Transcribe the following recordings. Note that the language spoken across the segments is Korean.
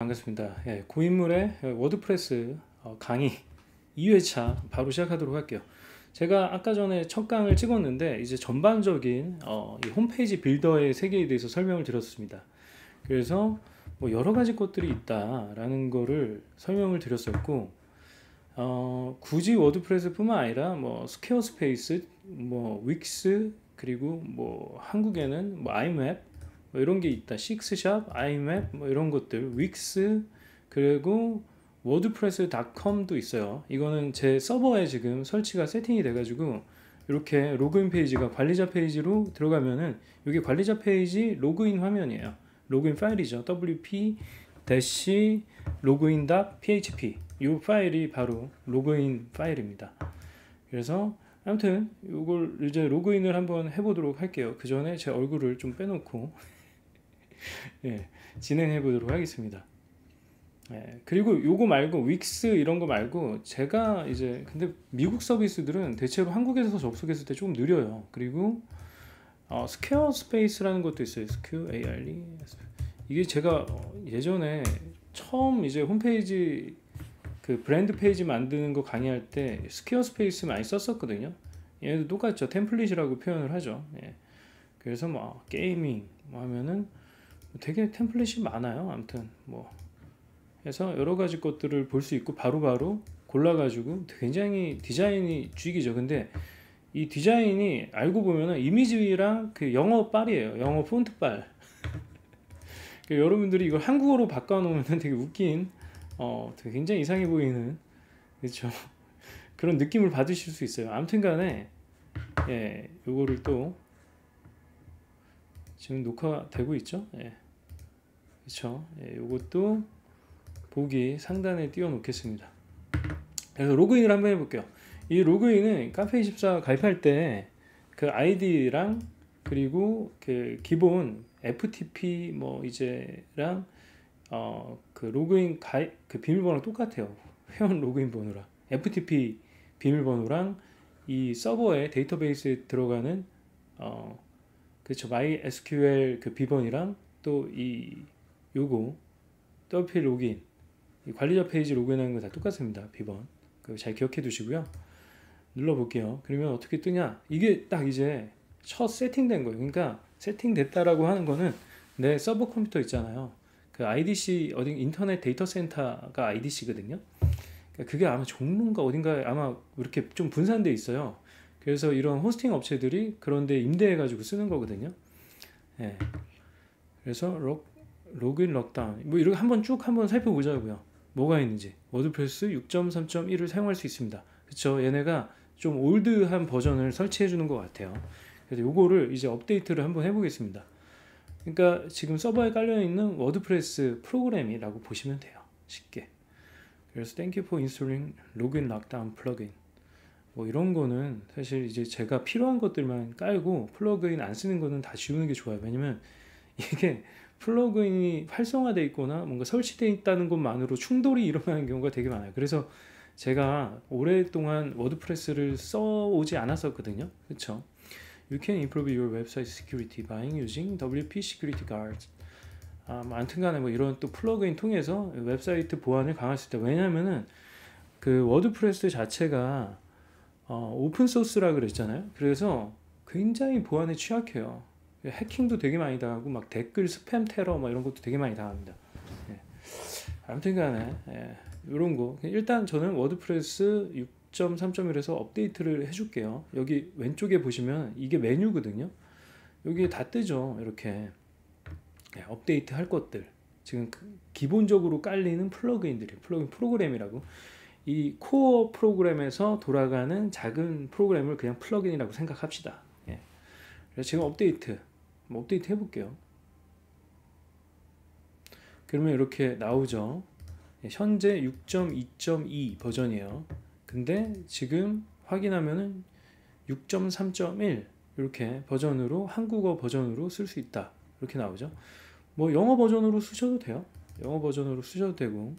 반갑습니다. 예, 고인물의 워드프레스 강의 2회차 바로 시작하도록 할게요. 제가 아까 전에 첫 강을 찍었는데 이제 전반적인 이 홈페이지 빌더의 세계에 대해서 설명을 드렸습니다. 그래서 뭐 여러 가지 것들이 있다라는 거를 설명을 드렸었고 굳이 워드프레스뿐만 아니라 뭐 스퀘어스페이스, 뭐 윅스, 그리고 뭐 한국에는 뭐 아이맵 뭐 이런 게 있다. 식스샵, 아이맵 뭐 이런 것들, 윅스, 그리고 워드프레스.com도 있어요. 이거는 제 서버에 지금 설치가 세팅이 돼가지고 이렇게 로그인 페이지가 관리자 페이지로 들어가면은 이게 관리자 페이지 로그인 화면이에요. 로그인 파일이죠. wp-login.php 이 파일이 바로 로그인 파일입니다. 그래서 아무튼 이걸 이제 로그인을 한번 해보도록 할게요. 그 전에 제 얼굴을 좀 빼놓고 예, 진행해 보도록 하겠습니다. 예, 그리고 요거 말고 윅스 이런 거 말고 제가 이제 근데 미국 서비스들은 대체로 한국에서 접속했을 때 조금 느려요. 그리고 스퀘어 스페이스라는 것도 있어요. 스퀘어 ARE 이게 제가 예전에 처음 이제 홈페이지 그 브랜드 페이지 만드는 거 강의할 때 스퀘어 스페이스 많이 썼었거든요. 얘도 똑같죠. 템플릿이라고 표현을 하죠. 예. 그래서 뭐 게이밍 뭐 하면은 되게 템플릿이 많아요. 아무튼 뭐 해서 여러 가지 것들을 볼 수 있고 바로바로 골라가지고 굉장히 디자인이 죽이죠. 근데 이 디자인이 알고 보면은 이미지랑 그 영어 빨이에요. 영어 폰트 빨. 여러분들이 이걸 한국어로 바꿔놓으면 되게 웃긴, 되게 굉장히 이상해 보이는, 그렇죠? 그런 느낌을 받으실 수 있어요. 아무튼간에 예, 요거를 또 지금 녹화되고 있죠? 예. 그렇죠? 예, 요것도 보기 상단에 띄워 놓겠습니다. 그래서 로그인을 한번 해볼게요. 이 로그인은 카페24 가입할 때 그 아이디랑 그리고 그 기본 FTP 뭐 이제랑 그 로그인 가입 그 비밀번호 똑같아요. 회원 로그인 번호랑 FTP 비밀번호랑 이 서버에 데이터베이스에 들어가는 그렇죠. MySQL 그 비번이랑 또 이 요거 WP 로그인 이 관리자 페이지 로그인하는 거 다 똑같습니다. 비번 그거 잘 기억해 두시고요. 눌러볼게요. 그러면 어떻게 뜨냐? 이게 딱 이제 첫 세팅된 거예요. 그러니까 세팅됐다라고 하는 거는 내 서버 컴퓨터 있잖아요. 그 IDC 어디 인터넷 데이터 센터가 IDC거든요. 그러니까 그게 아마 종로인가 어딘가에 아마 이렇게 좀 분산돼 있어요. 그래서 이런 호스팅 업체들이 그런데 임대해가지고 쓰는 거거든요. 예. 그래서 로그인 럭다운 뭐 이렇게 한번 쭉 한번 살펴보자고요. 뭐가 있는지. 워드프레스 6.3.1을 사용할 수 있습니다. 그쵸? 얘네가 좀 올드한 버전을 설치해 주는 것 같아요. 그래서 요거를 이제 업데이트를 한번 해보겠습니다. 그러니까 지금 서버에 깔려 있는 워드프레스 프로그램이라고 보시면 돼요. 쉽게. 그래서 Thank you for installing login lockdown plugin. 뭐 이런 거는 사실 이제 제가 필요한 것들만 깔고 플러그인 안 쓰는 거는 다 지우는 게 좋아요. 왜냐면 이게 플러그인이 활성화되어 있거나 뭔가 설치되어 있다는 것만으로 충돌이 일어나는 경우가 되게 많아요. 그래서 제가 오랫동안 워드프레스를 써오지 않았었거든요. 그렇죠? You can improve your website security by using WP Security Guards. 아무튼간에 뭐 이런 또 플러그인 통해서 웹사이트 보안을 강화할 수 있다. 왜냐면은 그 워드프레스 자체가 오픈 소스라 그랬잖아요. 그래서 굉장히 보안에 취약해요. 해킹도 되게 많이 당하고 막 댓글 스팸 테러 막 이런 것도 되게 많이 당합니다. 예. 아무튼간에 예. 이런 거 일단 저는 워드프레스 6.3.1에서 업데이트를 해줄게요. 여기 왼쪽에 보시면 이게 메뉴거든요. 여기 다 뜨죠. 이렇게 예, 업데이트 할 것들 지금 기본적으로 깔리는 플러그인들이 플러그인 프로그램이라고 이 코어 프로그램에서 돌아가는 작은 프로그램을 그냥 플러그인이라고 생각합시다. 예. 그래서 지금 업데이트 업데이트 해볼게요. 그러면 이렇게 나오죠. 현재 6.2.2 버전이에요. 근데 지금 확인하면은 6.3.1 이렇게 버전으로 한국어 버전으로 쓸 수 있다. 이렇게 나오죠. 뭐 영어 버전으로 쓰셔도 돼요. 영어 버전으로 쓰셔도 되고.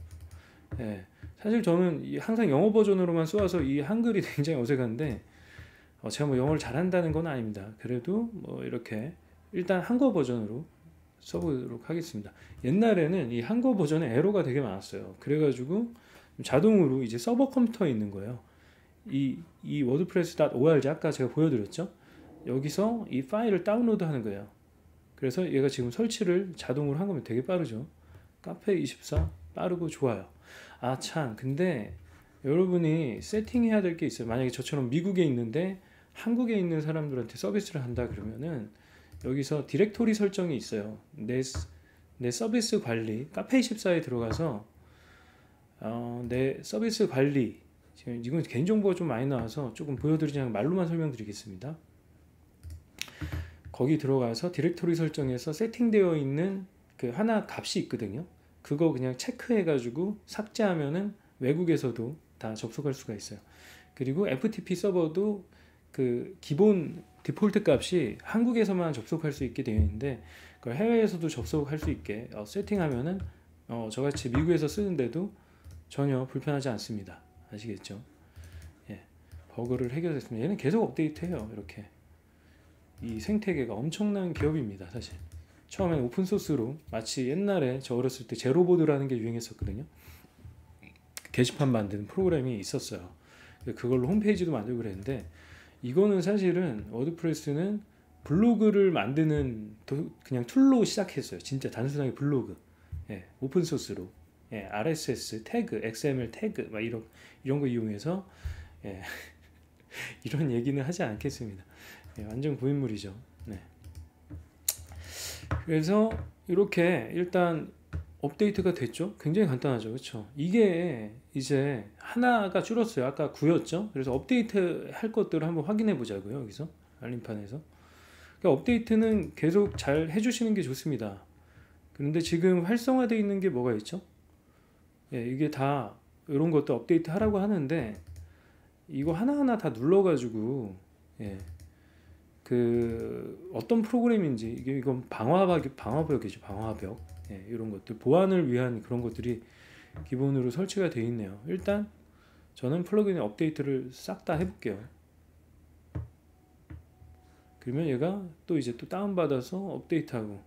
예. 사실 저는 항상 영어 버전으로만 써와서 이 한글이 굉장히 어색한데 제가 뭐 영어를 잘한다는 건 아닙니다. 그래도 뭐 이렇게 일단 한국어 버전으로 써보도록 하겠습니다. 옛날에는 이 한국어 버전에 에러가 되게 많았어요. 그래가지고 자동으로 이제 서버 컴퓨터에 있는 거예요. 이 wordpress.org 아까 제가 보여드렸죠? 여기서 이 파일을 다운로드 하는 거예요. 그래서 얘가 지금 설치를 자동으로 한 거면 되게 빠르죠. 카페24 빠르고 좋아요. 아 참, 근데 여러분이 세팅해야 될 게 있어요. 만약에 저처럼 미국에 있는데 한국에 있는 사람들한테 서비스를 한다 그러면은 여기서 디렉토리 설정이 있어요. 내 서비스 관리, 카페24에 들어가서 내 서비스 관리, 지금 이건 개인정보가 좀 많이 나와서 조금 보여드리지 않고 말로만 설명드리겠습니다. 거기 들어가서 디렉토리 설정에서 세팅되어 있는 그 하나 값이 있거든요. 그거 그냥 체크해 가지고 삭제하면은 외국에서도 다 접속할 수가 있어요. 그리고 FTP 서버도 그 기본 디폴트 값이 한국에서만 접속할 수 있게 되어 있는데 그걸 해외에서도 접속할 수 있게 세팅하면은 저같이 미국에서 쓰는데도 전혀 불편하지 않습니다. 아시겠죠? 예, 버그를 해결했습니다. 얘는 계속 업데이트해요. 이렇게 이 생태계가 엄청난 기업입니다. 사실 처음엔 오픈소스로 마치 옛날에 저 어렸을 때 제로보드라는 게 유행했었거든요. 게시판 만드는 프로그램이 있었어요. 그걸로 홈페이지도 만들고 그랬는데 이거는 사실은 워드프레스는 블로그를 만드는 그냥 툴로 시작했어요. 진짜 단순하게 블로그. 예, 오픈소스로. 예, RSS 태그, XML 태그 막 이런 거 이용해서 예, 이런 얘기는 하지 않겠습니다. 예, 완전 고인물이죠. 네. 그래서 이렇게 일단 업데이트가 됐죠. 굉장히 간단하죠. 그렇죠? 이게 이제 하나가 줄었어요. 아까 9였죠. 그래서 업데이트 할 것들을 한번 확인해 보자고요. 여기서 알림판에서. 그러니까 업데이트는 계속 잘 해주시는 게 좋습니다. 그런데 지금 활성화되어 있는 게 뭐가 있죠? 예, 이게 다 이런 것도 업데이트 하라고 하는데 이거 하나하나 다 눌러가지고 예, 그 어떤 프로그램인지 이건 방화벽이죠. 방화벽. 예, 이런 것들 보안을 위한 그런 것들이 기본으로 설치가 되어 있네요. 일단 저는 플러그인의 업데이트를 싹 다 해볼게요. 그러면 얘가 또 이제 또 다운받아서 업데이트하고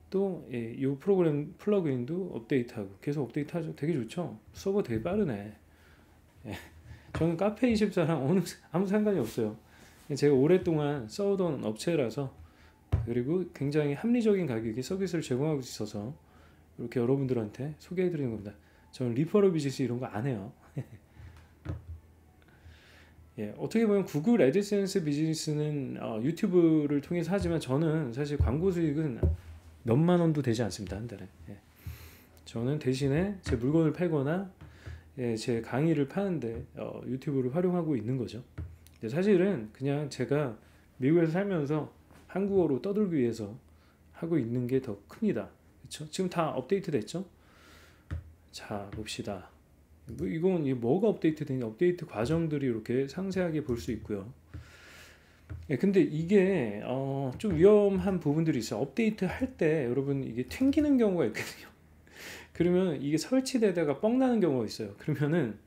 또 이 프로그램 플러그인도 업데이트하고 계속 업데이트하죠. 되게 좋죠. 서버 되게 빠르네. 예, 저는 카페24랑 아무 상관이 없어요. 제가 오랫동안 써오던 업체라서 그리고 굉장히 합리적인 가격에 서비스를 제공하고 있어서 이렇게 여러분들한테 소개해 드리는 겁니다. 저는 리퍼럴 비즈니스 이런 거 안 해요. 예, 어떻게 보면 구글 애드센스 비즈니스는 유튜브를 통해서 하지만 저는 사실 광고 수익은 몇만 원도 되지 않습니다. 한 달에. 예. 저는 대신에 제 물건을 팔거나 예, 제 강의를 파는데 유튜브를 활용하고 있는 거죠. 근데 사실은 그냥 제가 미국에서 살면서 한국어로 떠들기 위해서 하고 있는 게 더 큽니다. 그렇죠? 지금 다 업데이트 됐죠? 자, 봅시다. 이건 뭐가 업데이트 되냐? 업데이트 과정들이 이렇게 상세하게 볼 수 있고요. 예, 근데 이게 좀 위험한 부분들이 있어요. 업데이트 할 때 여러분 이게 튕기는 경우가 있거든요. 그러면 이게 설치되다가 뻥 나는 경우가 있어요. 그러면은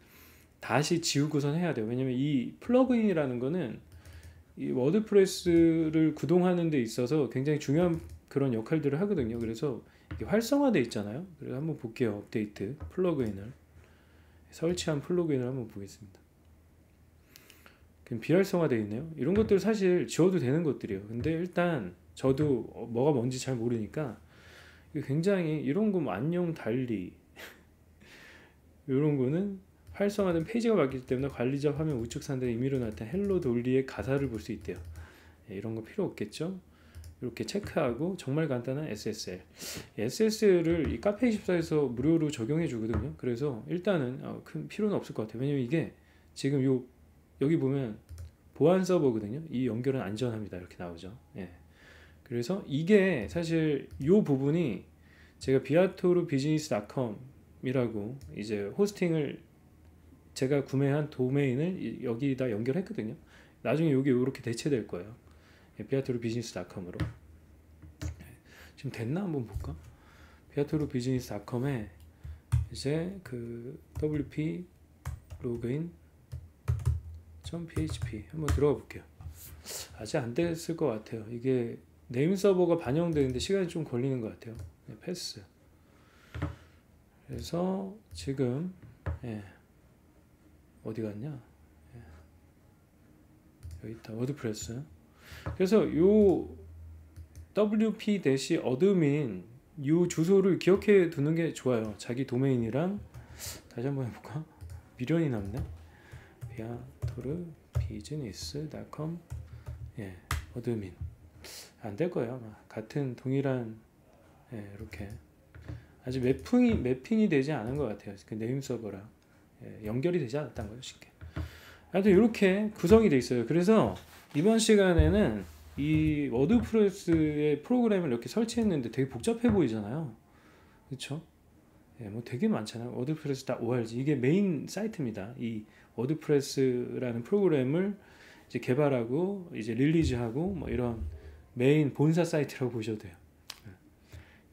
다시 지우고선 해야 돼요. 왜냐면 이 플러그인이라는 거는 이 워드프레스를 구동하는 데 있어서 굉장히 중요한 그런 역할들을 하거든요. 그래서 이게 활성화되어 있잖아요. 그래서 한번 볼게요. 업데이트 플러그인을 설치한 플러그인을 한번 보겠습니다. 그럼 비활성화되어 있네요. 이런 것들 사실 지워도 되는 것들이에요. 근데 일단 저도 뭐가 뭔지 잘 모르니까 굉장히 이런 거 뭐 안녕 달리 이런 거는 활성화된 페이지가 바뀌기 때문에 관리자 화면 우측 상단에 임의로 나타난 헬로 돌리의 가사를 볼 수 있대요. 이런 거 필요 없겠죠? 이렇게 체크하고 정말 간단한 SSL. SSL을 이 카페24에서 무료로 적용해 주거든요. 그래서 일단은 큰 필요는 없을 것 같아요. 왜냐면 이게 지금 여기 보면 보안 서버거든요. 이 연결은 안전합니다. 이렇게 나오죠. 예. 그래서 이게 사실 이 부분이 제가 비아토르 비즈니스.com이라고 이제 호스팅을 제가 구매한 도메인을 여기다 연결했거든요. 나중에 여기 이렇게 대체될 거예요. 비아토르 비즈니스.com으로. 지금 됐나 한번 볼까? 비아토르 비즈니스.com에 이제 그 wp 로그인 .php 한번 들어가 볼게요. 아직 안 됐을 것 같아요. 이게 네임 서버가 반영되는데 시간이 좀 걸리는 것 같아요. 네, 패스. 그래서 지금 예, 어디 갔냐? 예, 여기 있다. 워드프레스. 그래서 요 wp-admin 요 주소를 기억해 두는 게 좋아요. 자기 도메인이랑 다시 한번 해볼까? 미련이 남네. 비아토르 비즈니스.com 예, 어드민 안 될 거예요. 같은 동일한 예, 이렇게 아직 매핑이 되지 않은 것 같아요. 그 네임 서버랑 예, 연결이 되지 않았다는 거죠, 쉽게. 하여튼 이렇게 구성이 돼 있어요. 그래서 이번 시간에는 이 워드프레스의 프로그램을 이렇게 설치했는데 되게 복잡해 보이잖아요. 그렇죠? 예, 뭐 되게 많잖아요. wordpress.org 이게 메인 사이트입니다. 이 워드프레스라는 프로그램을 이제 개발하고 이제 릴리즈하고 뭐 이런 메인 본사 사이트라고 보셔도 돼요.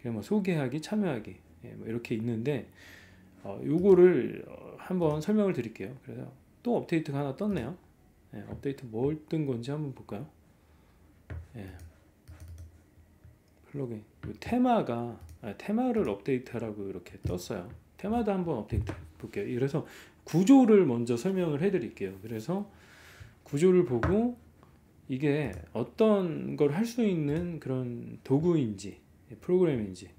예, 뭐 소개하기, 참여하기 예, 뭐 이렇게 있는데 요거를 한번 설명을 드릴게요. 그래서 또 업데이트가 하나 떴네요. 예, 업데이트 뭘 뜬 건지 한번 볼까요? 예, 플러그인 테마를 업데이트하라고 이렇게 떴어요. 테마도 한번 업데이트 볼게요. 그래서 구조를 먼저 설명을 해드릴게요. 그래서 구조를 보고 이게 어떤 걸 할 수 있는 그런 도구인지 프로그램인지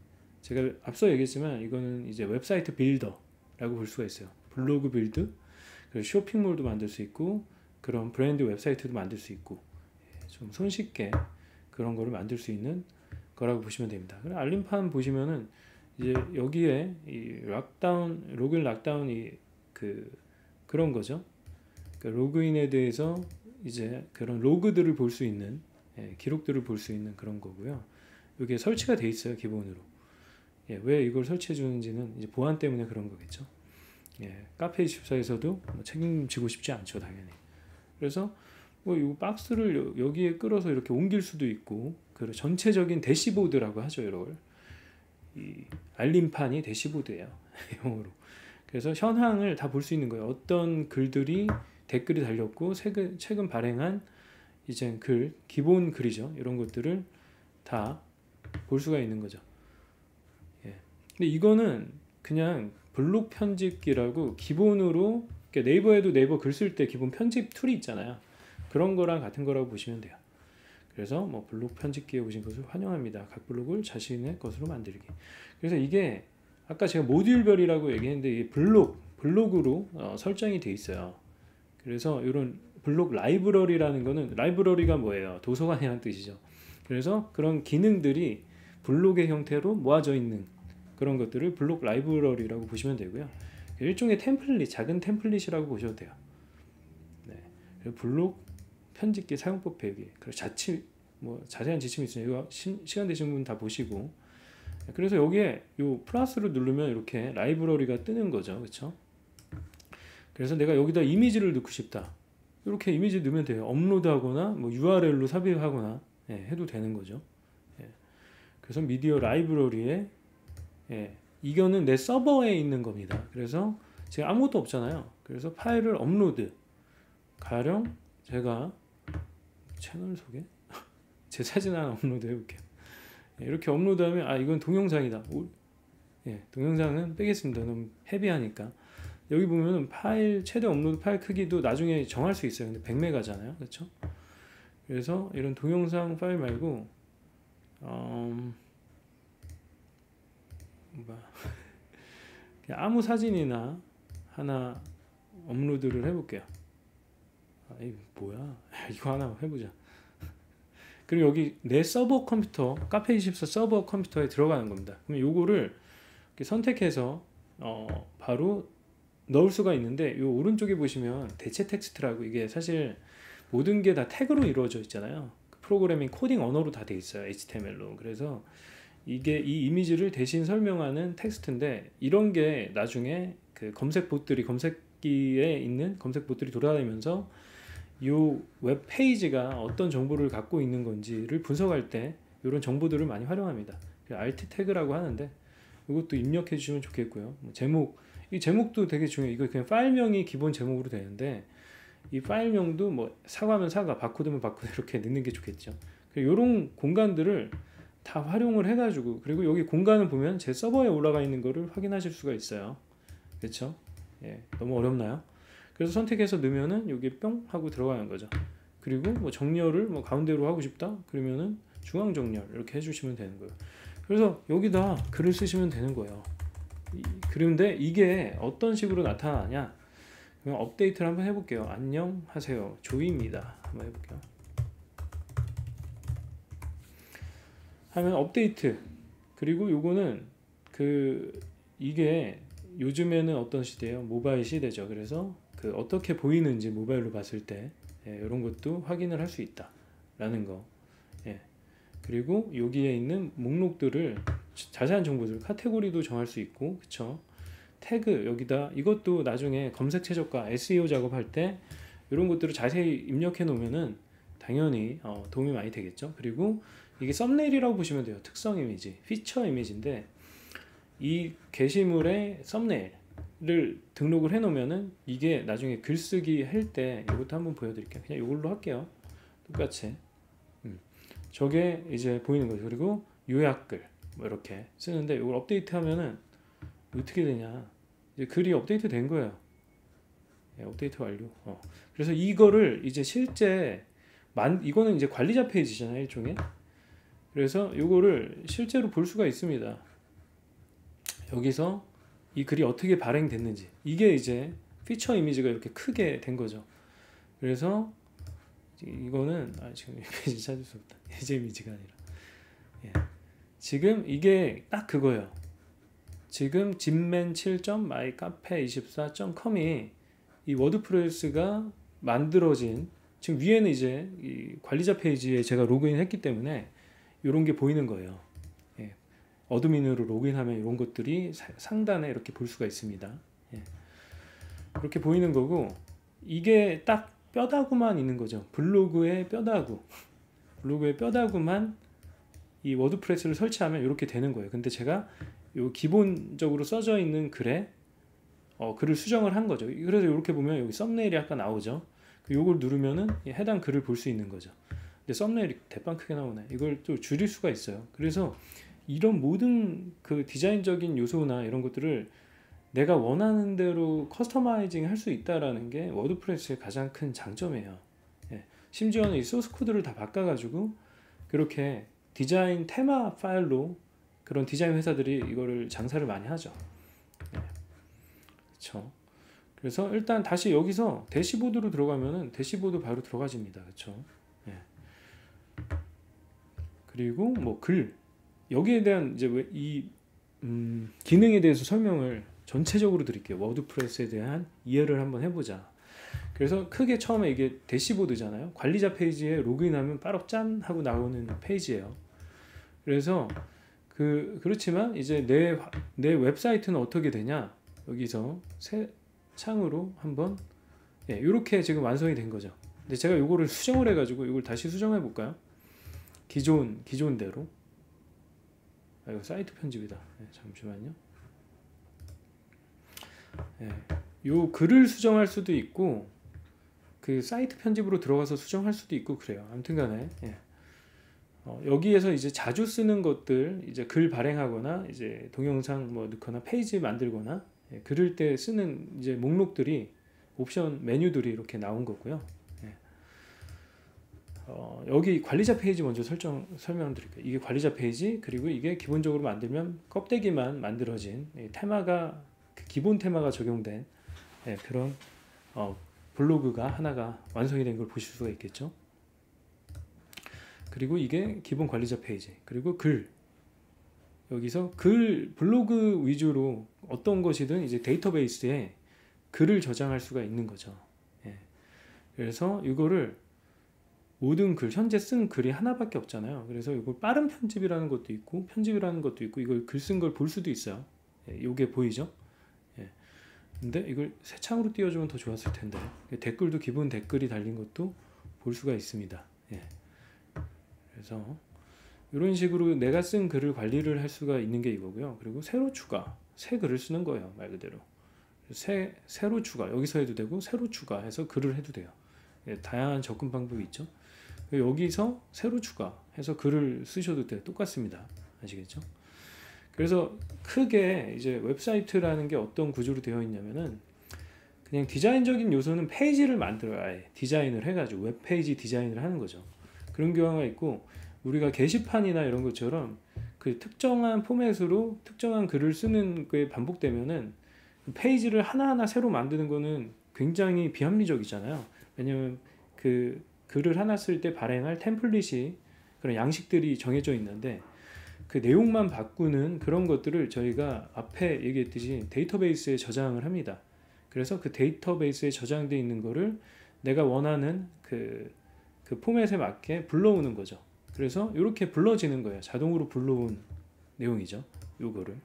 제가 앞서 얘기했지만 이거는 이제 웹사이트 빌더라고 볼 수가 있어요. 블로그 빌드, 그리고 쇼핑몰도 만들 수 있고 그런 브랜드 웹사이트도 만들 수 있고 좀 손쉽게 그런 거를 만들 수 있는 거라고 보시면 됩니다. 알림판 보시면은 이제 여기에 이 로그인 락다운이 그런 거죠. 그러니까 로그인에 대해서 이제 그런 로그들을 볼 수 있는 기록들을 볼 수 있는 그런 거고요. 이게 설치가 돼 있어요, 기본으로. 예, 왜 이걸 설치해 주는지는 이제 보안 때문에 그런 거겠죠. 예, 카페24에서도 뭐 책임지고 싶지 않죠, 당연히. 그래서 뭐 이 박스를 여기에 끌어서 이렇게 옮길 수도 있고, 그 전체적인 대시보드라고 하죠, 이걸. 이 알림판이 대시보드예요, 영어로. 그래서 현황을 다 볼 수 있는 거예요. 어떤 글들이 댓글이 달렸고 최근 발행한 이제 기본 글이죠. 이런 것들을 다 볼 수가 있는 거죠. 예. 근데 이거는 그냥 블록 편집기라고 기본으로 네이버에도 네이버 글 쓸 때 기본 편집 툴이 있잖아요. 그런 거랑 같은 거라고 보시면 돼요. 그래서 뭐 블록 편집기에 오신 것을 환영합니다. 각 블록을 자신의 것으로 만들기. 그래서 이게 아까 제가 모듈별이라고 얘기했는데 이게 블록으로 설정이 돼 있어요. 그래서 이런 블록 라이브러리라는 거는 라이브러리가 뭐예요? 도서관이라는 뜻이죠. 그래서 그런 기능들이 블록의 형태로 모아져 있는 그런 것들을 블록 라이브러리라고 보시면 되고요. 일종의 템플릿, 작은 템플릿이라고 보셔도 돼요. 네. 블록 편집기 사용법 배우기. 그리고 뭐 자세한 지침이 있으니까 이거 시간 되신 분 다 보시고. 그래서 여기에 요 플러스를 누르면 이렇게 라이브러리가 뜨는 거죠, 그렇죠? 그래서 내가 여기다 이미지를 넣고 싶다. 이렇게 이미지 넣으면 돼요. 업로드하거나 뭐 URL로 삽입하거나 해도 되는 거죠. 예. 그래서 미디어 라이브러리에 이거는 내 서버에 있는 겁니다. 그래서 지금 아무것도 없잖아요. 그래서 파일을 업로드. 가령 제가 채널 소개 제 사진 하나 업로드 해볼게요. 이렇게 업로드하면 이건 동영상이다. 동영상은 빼겠습니다. 너무 헤비하니까. 여기 보면은 파일 최대 업로드 파일 크기도 나중에 정할 수 있어요. 근데 100메가잖아요, 그렇죠? 그래서 이런 동영상 파일 말고 아무 사진이나 하나 업로드를 해볼게요. 이거 뭐야? 이거 하나 해보자. 그리고 여기 내 서버 컴퓨터, 카페24 서버 컴퓨터에 들어가는 겁니다. 그럼 요거를 선택해서 바로 넣을 수가 있는데 요 오른쪽에 보시면 대체 텍스트라고 이게 사실 모든 게 다 태그로 이루어져 있잖아요. 프로그래밍 코딩 언어로 다 돼 있어요. HTML로. 그래서 이게 이 이미지를 대신 설명하는 텍스트인데 이런 게 나중에 그 검색기에 있는 검색봇들이 돌아다니면서 이 웹 페이지가 어떤 정보를 갖고 있는 건지를 분석할 때 이런 정보들을 많이 활용합니다. alt 태그라고 하는데 이것도 입력해 주시면 좋겠고요. 이 제목도 되게 중요해요. 이거 그냥 파일명이 기본 제목으로 되는데 이 파일명도 뭐 사과면 사과, 바코드면 바코드 이렇게 넣는 게 좋겠죠. 이런 공간들을 다 활용을 해가지고, 그리고 여기 공간을 보면 제 서버에 올라가 있는 거를 확인하실 수가 있어요. 그렇죠? 예, 너무 어렵나요? 그래서 선택해서 넣으면은 여기 뿅 하고 들어가는 거죠. 그리고 뭐 정렬을 뭐 가운데로 하고 싶다 그러면은 중앙 정렬 이렇게 해주시면 되는 거예요. 그래서 여기다 글을 쓰시면 되는 거예요. 그런데 이게 어떤 식으로 나타나냐? 그럼 업데이트를 한번 해볼게요. 안녕하세요, 조이입니다. 한번 해볼게요. 하면 업데이트. 그리고 요거는 이게 요즘에는 어떤 시대예요? 모바일 시대죠. 그래서 어떻게 보이는지 모바일로 봤을 때 이런 것도 확인을 할 수 있다라는 거. 예. 그리고 여기에 있는 목록들을 자세한 정보들, 카테고리도 정할 수 있고, 그쵸? 태그 여기다, 이것도 나중에 검색 최저가 SEO 작업할 때 이런 것들을 자세히 입력해 놓으면은 당연히 도움이 많이 되겠죠. 그리고 이게 썸네일이라고 보시면 돼요. 특성 이미지, 피처 이미지인데 이 게시물의 썸네일을 등록을 해 놓으면은 이게 나중에 글쓰기 할 때 이것도 한번 보여드릴게요. 그냥 이걸로 할게요. 똑같이. 저게 이제 보이는 거죠. 그리고 요약글 뭐 이렇게 쓰는데 이걸 업데이트 하면은 어떻게 되냐, 이제 글이 업데이트 된 거예요. 예, 업데이트 완료. 그래서 이거를 이제 실제 이거는 이제 관리자 페이지잖아요, 일종의. 그래서 이거를 실제로 볼 수가 있습니다. 여기서 이 글이 어떻게 발행됐는지, 이게 이제 피처 이미지가 이렇게 크게 된 거죠. 그래서 이거는 지금 이 페이지 찾을 수 없다. 예제 이미지가 아니라. 예. 지금 이게 딱 그거예요. 지금 zman7.mycafe24.com이 이 워드프레스가 만들어진, 지금 위에는 이제 이 관리자 페이지에 제가 로그인 했기 때문에 이런 게 보이는 거예요. 예. 어드민으로 로그인하면 이런 것들이 상단에 이렇게 볼 수가 있습니다. 예. 이렇게 보이는 거고, 이게 딱 뼈다구만 있는 거죠. 블로그의 뼈다구. 블로그의 뼈다구만 이 워드프레스를 설치하면 이렇게 되는 거예요. 근데 제가 요 기본적으로 써져 있는 글에 글을 수정을 한 거죠. 그래서 이렇게 보면 여기 썸네일이 아까 나오죠. 요걸 누르면은 해당 글을 볼 수 있는 거죠. 근데 썸네일이 대빵 크게 나오네. 이걸 또 줄일 수가 있어요. 그래서 이런 모든 디자인적인 요소나 이런 것들을 내가 원하는 대로 커스터마이징 할 수 있다라는 게 워드프레스의 가장 큰 장점이에요. 예. 심지어는 이 소스 코드를 다 바꿔가지고 그렇게 디자인 테마 파일로 그런 디자인 회사들이 이거를 장사를 많이 하죠. 예. 그렇죠. 그래서 일단 다시 여기서 대시보드로 들어가면은 대시보드 바로 들어가집니다. 그렇죠. 예. 그리고 뭐 글, 여기에 대한 이제 기능에 대해서 설명을 전체적으로 드릴게요. 워드프레스에 대한 이해를 한번 해보자. 그래서 크게 처음에 이게 대시보드잖아요. 관리자 페이지에 로그인하면 바로 짠 하고 나오는 페이지예요. 그래서 그렇지만 이제 내 웹사이트는 어떻게 되냐, 여기서 새 창으로 한번 이렇게 지금 완성이 된 거죠. 근데 제가 이거를 수정을 해가지고 이걸 다시 수정해 볼까요? 기존대로. 이거 사이트 편집이다. 잠시만요. 요 글을 수정할 수도 있고 사이트 편집으로 들어가서 수정할 수도 있고 그래요. 아무튼간에 여기에서 이제 자주 쓰는 것들, 이제 글 발행하거나 이제 동영상 뭐 넣거나 페이지 만들거나 그럴 때 쓰는 이제 목록들이, 옵션 메뉴들이 이렇게 나온 거고요. 여기 관리자 페이지 먼저 설명드릴게요. 이게 관리자 페이지, 그리고 이게 기본적으로 만들면 껍데기만 만들어진 테마가, 기본 테마가 적용된 그런 블로그가 하나가 완성이 된 걸 보실 수가 있겠죠. 그리고 이게 기본 관리자 페이지, 그리고 글, 여기서 블로그 위주로 어떤 것이든 이제 데이터베이스에 글을 저장할 수가 있는 거죠. 그래서 이거를 모든 글, 현재 쓴 글이 하나밖에 없잖아요. 그래서 이걸 빠른 편집이라는 것도 있고 편집이라는 것도 있고, 이걸 글 쓴 걸 볼 수도 있어요. 이게 보이죠? 근데 이걸 새 창으로 띄워주면 더 좋았을 텐데, 댓글도 기본 댓글이 달린 것도 볼 수가 있습니다. 그래서 이런 식으로 내가 쓴 글을 관리를 할 수가 있는 게 이거고요. 그리고 새로 추가, 새 글을 쓰는 거예요, 말 그대로. 새로 추가, 여기서 해도 되고 새로 추가해서 글을 해도 돼요. 다양한 접근 방법이 있죠. 여기서 새로 추가해서 글을 쓰셔도 돼요. 똑같습니다. 아시겠죠? 그래서 크게 이제 웹사이트라는 게 어떤 구조로 되어 있냐면은 그냥 디자인적인 요소는 페이지를 만들어야 해. 디자인을 해가지고 웹페이지 디자인을 하는 거죠. 그런 경우가 있고, 우리가 게시판이나 이런 것처럼 그 특정한 포맷으로 특정한 글을 쓰는 게 반복되면은 페이지를 하나하나 새로 만드는 거는 굉장히 비합리적이잖아요. 왜냐면 그 글을 하나 쓸 때 발행할 템플릿이, 그런 양식들이 정해져 있는데 그 내용만 바꾸는 그런 것들을 저희가 앞에 얘기했듯이 데이터베이스에 저장을 합니다. 그래서 그 데이터베이스에 저장되어 있는 거를 내가 원하는 그 포맷에 맞게 불러오는 거죠. 그래서 이렇게 불러지는 거예요. 자동으로 불러온 내용이죠. 요거를.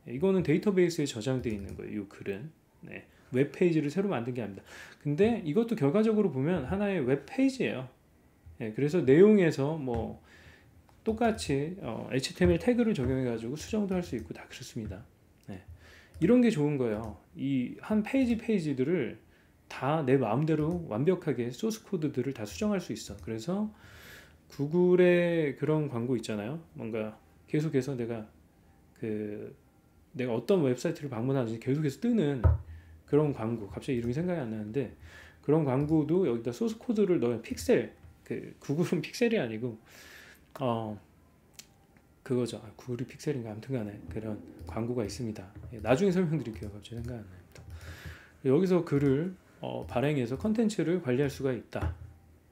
이거는 데이터베이스에 저장되어 있는 거예요. 이 글은. 네. 웹페이지를 새로 만든 게 아닙니다. 근데 이것도 결과적으로 보면 하나의 웹페이지예요. 네. 그래서 내용에서 뭐 똑같이 HTML 태그를 적용해 가지고 수정도 할 수 있고 다 그렇습니다. 네. 이런 게 좋은 거예요. 이 한 페이지들을 다 내 마음대로 완벽하게 소스 코드들을 다 수정할 수 있어. 그래서 구글의 그런 광고 있잖아요. 뭔가 계속해서 내가 어떤 웹사이트를 방문하는지 계속해서 뜨는 그런 광고, 갑자기 이름이 생각이 안 나는데, 그런 광고도 여기다 소스 코드를 넣으면 픽셀, 구글은 픽셀이 아니고 그거죠. 구글이 픽셀인가, 아무튼간에 그런 광고가 있습니다. 나중에 설명드릴게요. 갑자기 생각 안 납니다. 여기서 글을 발행해서 컨텐츠를 관리할 수가 있다.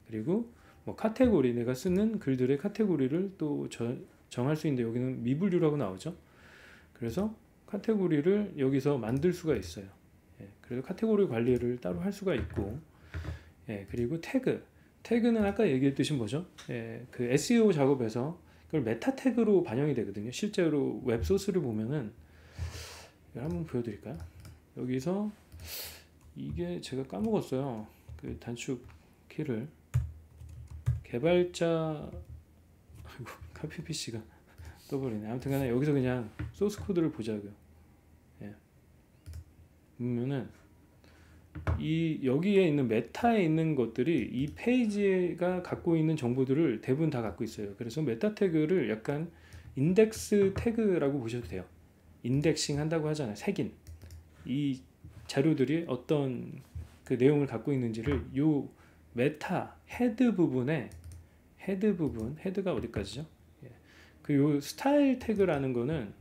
그리고 뭐 카테고리, 내가 쓰는 글들의 카테고리를 또 정할 수 있는데, 여기는 미분류라고 나오죠. 그래서 카테고리를 여기서 만들 수가 있어요. 그래서 카테고리 관리를 따로 할 수가 있고, 그리고 태그는 아까 얘기했듯이 뭐죠? 그 SEO 작업에서 그걸 메타 태그로 반영이 되거든요. 실제로 웹 소스를 보면은, 이걸 한번 보여드릴까요? 여기서 이게 제가 까먹었어요. 그 단축 키를. 개발자, 아이고, 카피 PC가 떠버리네. 아무튼간에 여기서 그냥 소스 코드를 보자고요. 보면은 여기에 있는 메타에 있는 것들이 이 페이지가 갖고 있는 정보들을 대부분 다 갖고 있어요. 그래서 메타 태그를 약간 인덱스 태그라고 보셔도 돼요. 인덱싱 한다고 하잖아요. 색인. 이 자료들이 어떤 그 내용을 갖고 있는지를 요 메타 헤드 부분에, 헤드가 어디까지죠? 요 스타일 태그라는 거는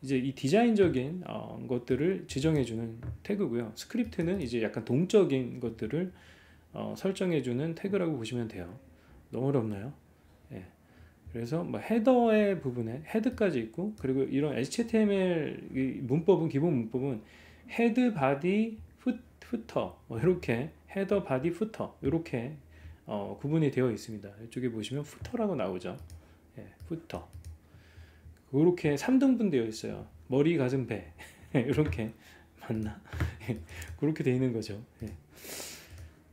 이제 이 디자인적인 것들을 지정해주는 태그고요. 스크립트는 이제 약간 동적인 것들을 설정해주는 태그라고 보시면 돼요. 너무 어렵나요? 그래서 뭐 헤더의 부분에 헤드까지 있고, 그리고 이런 HTML 문법은, 기본 문법은 헤드, 바디, 푸터, 뭐 이렇게 헤더, 바디, 푸터 이렇게 구분이 되어 있습니다. 이쪽에 보시면 푸터라고 나오죠. 푸터. 그렇게 3등분 되어 있어요. 머리, 가슴, 배 이렇게 맞나? 그렇게 되어 있는 거죠.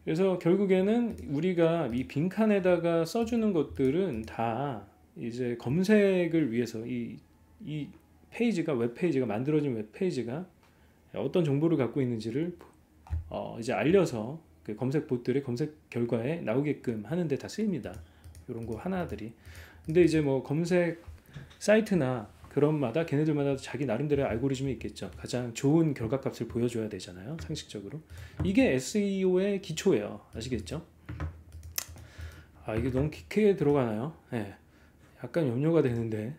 그래서 결국에는 우리가 이 빈칸에다가 써주는 것들은 다 이제 검색을 위해서 이 페이지가, 웹페이지가, 만들어진 웹페이지가 어떤 정보를 갖고 있는지를 이제 알려서 그 검색 봇들의 검색 결과에 나오게끔 하는데 다 쓰입니다. 이런 거 하나들이. 근데 이제 뭐 검색 사이트나 그런마다 걔네들마다 자기 나름대로의 알고리즘이 있겠죠. 가장 좋은 결과값을 보여줘야 되잖아요. 상식적으로. 이게 SEO의 기초예요. 아시겠죠? 이게 너무 깊게 들어가나요? 약간 염려가 되는데.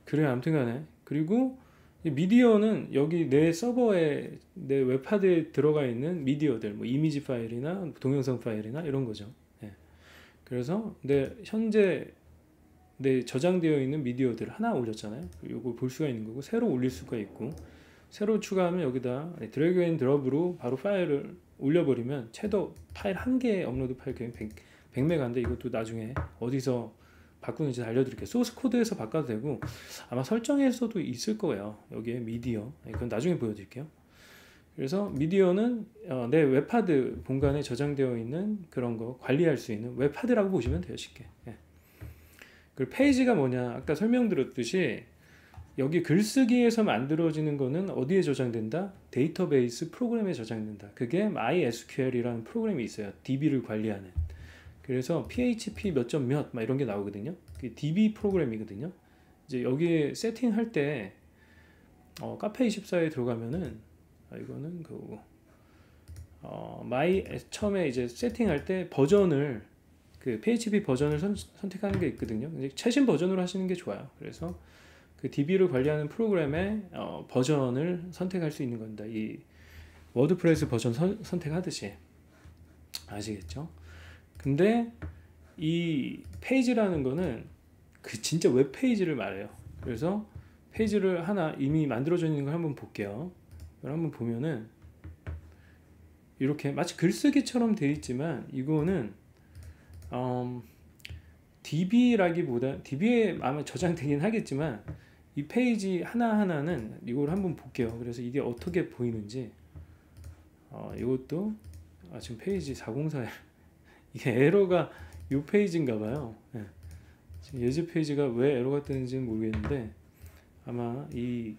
그래, 아무튼간에. 그리고 미디어는 여기 내 서버에, 내 웹하드에 들어가 있는 미디어들, 뭐 이미지 파일이나 동영상 파일이나 이런 거죠. 그래서 현재 저장되어 있는 미디어들을 하나 올렸잖아요. 이거 볼 수가 있는 거고, 새로 올릴 수가 있고, 새로 추가하면 여기다 드래그 앤 드롭으로 바로 파일을 올려버리면 최대 파일 한 개 업로드 파일 그냥 100메가인데, 이것도 나중에 어디서 바꾸는지 알려드릴게요. 소스 코드에서 바꿔도 되고, 아마 설정에서도 있을 거예요. 여기에 미디어. 그건 나중에 보여드릴게요. 그래서 미디어는 내 웹하드 공간에 저장되어 있는 그런 거 관리할 수 있는 웹하드라고 보시면 돼요. 쉽게. 그리고 페이지가 뭐냐, 아까 설명드렸듯이 여기 글쓰기에서 만들어지는 거는 어디에 저장된다? 데이터베이스 프로그램에 저장된다. 그게 MySQL이라는 프로그램이 있어요. DB를 관리하는. 그래서 PHP 몇 점 몇 막 이런 게 나오거든요. 그게 DB 프로그램이거든요. 이제 여기에 세팅할 때 카페24에 들어가면은 이거는 그 처음에 이제 세팅할 때 버전을 그 PHP 버전을 선택하는 게 있거든요. 이제 최신 버전으로 하시는 게 좋아요. 그래서 그 DB를 관리하는 프로그램의 버전을 선택할 수 있는 겁니다. 이 워드프레스 버전 선택하듯이 아시겠죠? 근데 이 페이지라는 거는 그 진짜 웹페이지를 말해요. 그래서 페이지를 하나 이미 만들어져 있는 걸 한번 볼게요. 이걸 한번 보면은 이렇게 마치 글쓰기처럼 되어 있지만 이거는 DB라기보다 DB에 아마 저장되긴 하겠지만 이 페이지 하나하나는 이걸 한번 볼게요. 그래서 이게 어떻게 보이는지 이것도 지금 페이지 404에 이게 에러가 이 페이지인가 봐요. 네. 지금 예제 페이지가 왜 에러가 뜨는지는 모르겠는데 아마 이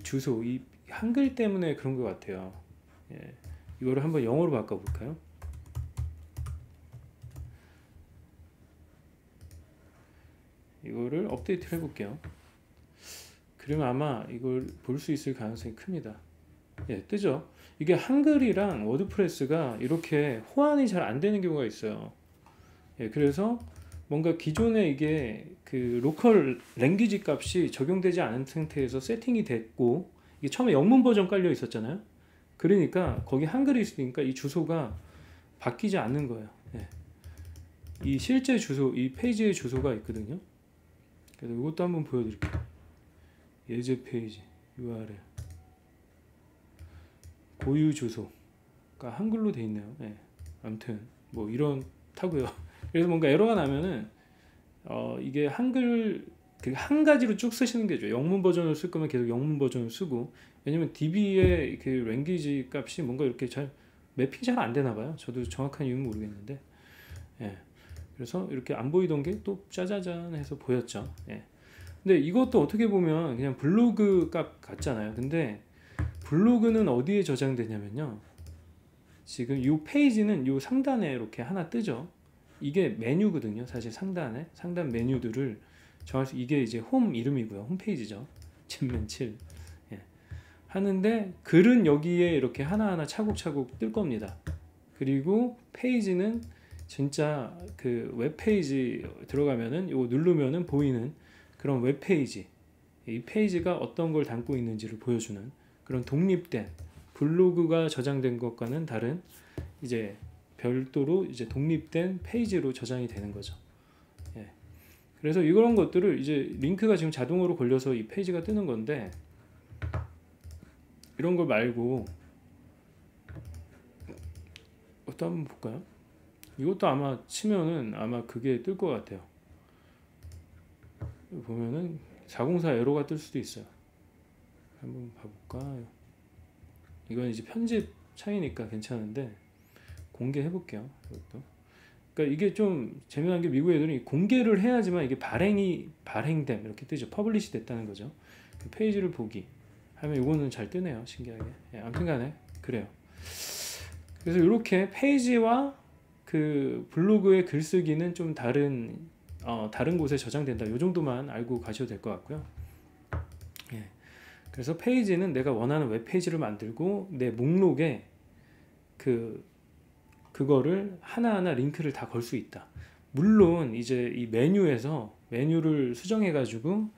주소 이 한글 때문에 그런 것 같아요. 예. 이거를 한번 영어로 바꿔볼까요? 이거를 업데이트를 해볼게요. 그러면 아마 이걸 볼 수 있을 가능성이 큽니다. 예, 뜨죠? 이게 한글이랑 워드프레스가 이렇게 호환이 잘 안 되는 경우가 있어요. 예, 그래서 뭔가 기존에 이게 그 로컬 랭귀지 값이 적용되지 않은 상태에서 세팅이 됐고 이게 처음에 영문 버전 깔려 있었잖아요. 그러니까 거기 한글이 있으니까 이 주소가 바뀌지 않는 거예요. 예. 이 실제 주소, 이 페이지의 주소가 있거든요. 그래서 이것도 한번 보여드릴게요. 예제 페이지 URL 고유 주소가 한글로 돼 있네요. 예. 아무튼 뭐 이런 타고요. 그래서 뭔가 에러가 나면은 이게 한글 그 한 가지로 쭉 쓰시는 게 좋아요. 영문 버전을 쓸 거면 계속 영문 버전을 쓰고 왜냐면 DB의 그 랭귀지 값이 뭔가 이렇게 잘 매핑이 잘 안 되나 봐요. 저도 정확한 이유는 모르겠는데 예. 그래서 이렇게 안 보이던 게 또 짜자잔 해서 보였죠. 예. 근데 이것도 어떻게 보면 그냥 블로그 값 같잖아요. 근데 블로그는 어디에 저장되냐면요. 지금 이 페이지는 이 상단에 이렇게 하나 뜨죠. 이게 메뉴거든요. 사실 상단 메뉴들을 정할 수 이게 이제 홈 이름이고요. 홈페이지죠. 전면 7. 예. 하는데 글은 여기에 이렇게 하나하나 차곡차곡 뜰 겁니다. 그리고 페이지는 진짜 그 웹페이지 들어가면은 이거 누르면은 보이는 그런 웹페이지. 이 페이지가 어떤 걸 담고 있는지를 보여주는 그런 독립된 블로그가 저장된 것과는 다른 이제 별도로 이제 독립된 페이지로 저장이 되는 거죠. 예. 그래서 이런 것들을 이제 링크가 지금 자동으로 걸려서 이 페이지가 뜨는 건데 이런 걸 말고 또 한번 볼까요? 이것도 아마 치면은 아마 그게 뜰 것 같아요. 보면은 404 에러가 뜰 수도 있어요. 한번 봐볼까? 이건 이제 편집 차이니까 괜찮은데 공개해 볼게요. 이것도. 그러니까 이게 좀 재미난 게 미국 애들은 공개를 해야지만 이게 발행됨 이렇게 뜨죠. 퍼블리시 됐다는 거죠. 그 페이지를 보기 하면 이거는 잘 뜨네요. 신기하게. 예, 아무튼간에 그래요. 그래서 이렇게 페이지와 그 블로그의 글쓰기는 좀 다른 곳에 저장된다. 이 정도만 알고 가셔도 될 것 같고요. 예. 그래서 페이지는 내가 원하는 웹페이지를 만들고 내 목록에 그거를 하나하나 링크를 다 걸 수 있다. 물론 이제 이 메뉴를 수정해 가지고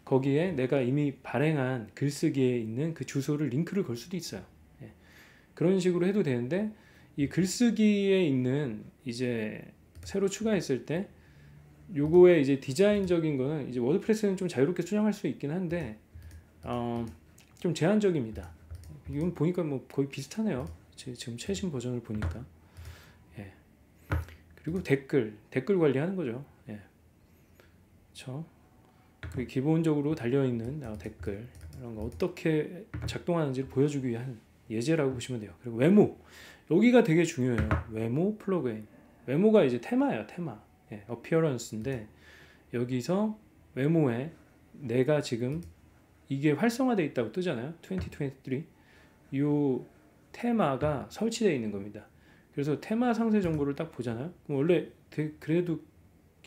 거기에 내가 이미 발행한 글쓰기에 있는 그 주소를 링크를 걸 수도 있어요. 예. 그런 식으로 해도 되는데 이 글쓰기에 있는 이제 새로 추가했을 때 요거의 이제 디자인적인 거는 이제 워드프레스는 좀 자유롭게 수정할 수 있긴 한데 좀 제한적입니다. 이건 보니까 뭐 거의 비슷하네요. 지금 최신 버전을 보니까. 예. 그리고 댓글 관리하는 거죠. 예. 그렇죠. 기본적으로 달려있는 댓글 이런 거 어떻게 작동하는지를 보여주기 위한 예제라고 보시면 돼요. 그리고 외모 여기가 되게 중요해요. 외모 플러그인 외모가 이제 테마예요. 테마 예, appearance인데 여기서 외모에 내가 지금 이게 활성화되어 있다고 뜨잖아요. 2023 이 테마가 설치되어 있는 겁니다. 그래서 테마 상세 정보를 딱 보잖아요. 그럼 원래 그래도